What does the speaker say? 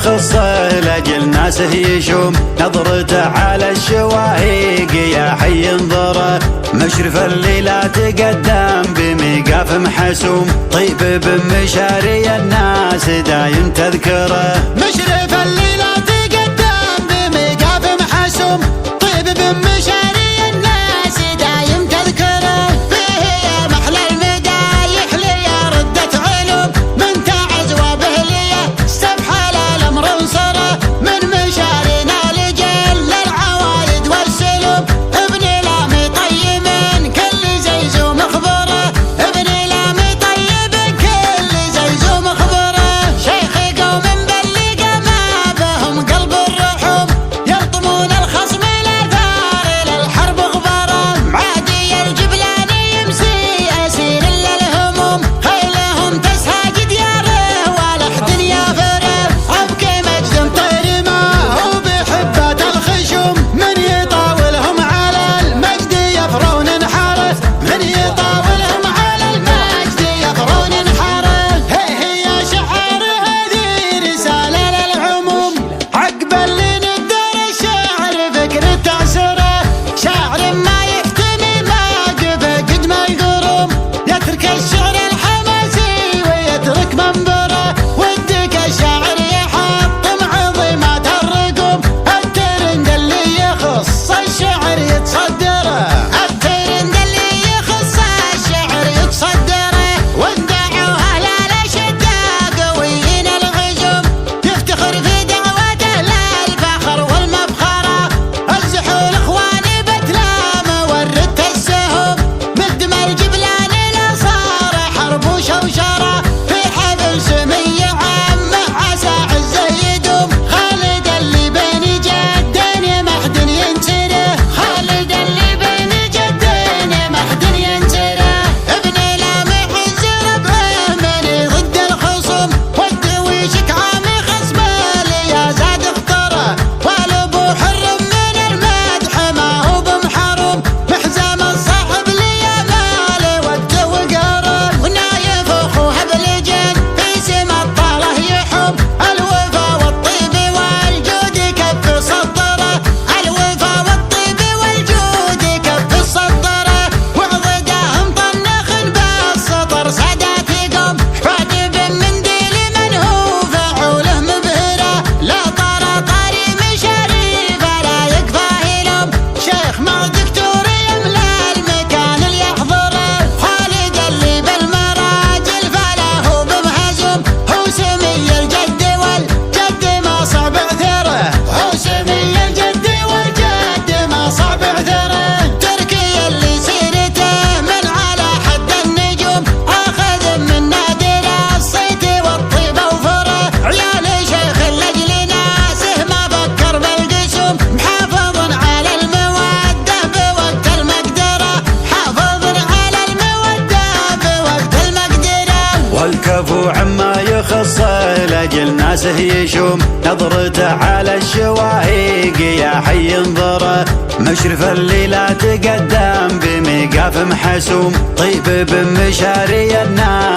يخصه لاجل ناسه يشوم، نظرته على الشواهيق يا حي انظره، مشرف اللي لا تقدم بميقاف محسوم، طيب بن مشاري الناس دايم تذكره، مشرف اللي لا تقدم بميقاف محسوم، طيب بن مشاري الناس دايم تذكره، فيه يا محلى المدايح ليا ردة علوم، من تعز وبه ليا استبحل الامر انصره، من مشارينا لجل العوايد والسلوم، ابن لامي طيب كل زيزو مخبره، ابن لامي طيب كل زيزو مخبره، شيخ قوم بلق ما بهم قلب الرحوم، يلطمون الخصم الاثار للحرب غبره، معادي الجبلاني يمسي اسير الا الهموم، خيلهم تسهى دياره والحد يافره، ابكي مجد طير ما هو بحبات الخشوم، من يطاولهم على المجد يفرون انحاره، من يطاولهم على المجد يفرون انحاره، هي يا شعر هذه رساله للعموم، عقب اللي ندر الشعر فكر تعسره، شاعر ما يكتمي مواقفه قد ما يقروم، يترك الشعر الحماسي ويترك منبره، ودك الشاعر يحطم عظيمات الرقوم، الترند اللي يخص الشعر يتصدره، الترند اللي يخص الشعر يتصدره، ودعوها للاشداء قويين الغزوم، يفتخر في دعوته للفخر والمفخره، ازحوا الاخوان بتلامه ورد السهم، مقدم الجبلاني لا صار حرب وشوشره، في حبل سمي عامه عسى عزه يدوم، خالد اللي بين جدين ما حد ينسره، خالد اللي بين جدين ما حد ينسره، ابن لامي عز ربعه من ضد الخصوم، والدويشك عامي خصمه ليا زاد اختاره، والابو حر من المدح ما هو بمحروم، محزام الصاحب ليا مالي وده وقاره، ونايف اخوها بلجن في سما الطاله يحوم، الوفا والطيب والجود كف صدره، الوفا والطيب والجود كف صدره، وعضدهم طنخ بالسطر سادات قوم، حفاد بن منديل من هو فعوله مبهره، لا طار طاري مشاري فلا يكفى لهم، شيخ مع دكتور يملى المكان اللي يحضره، خالد اللي بالمراجل فلا هو بمهزوم، هو سمي الجد والجد ما صعب عثره، هو سمي الجد والجد ما صعب عثره، تركي اللي سيرته من على حد النجوم، اخذ من نادر الصيت والطيبه وفره، عيال شيخ لاجل ناسه ما فكر بالقسوم، محافظ على الموده بوقت المقدره، حافظ على الموده بوقت المقدره، والكفو عما يخصه لاجل ناسه يشوم، نظرته على الشواهيق يا حي انظره، مشرف اللي لا تقدم بميقاف محسوم، طيب بن مشاري الناس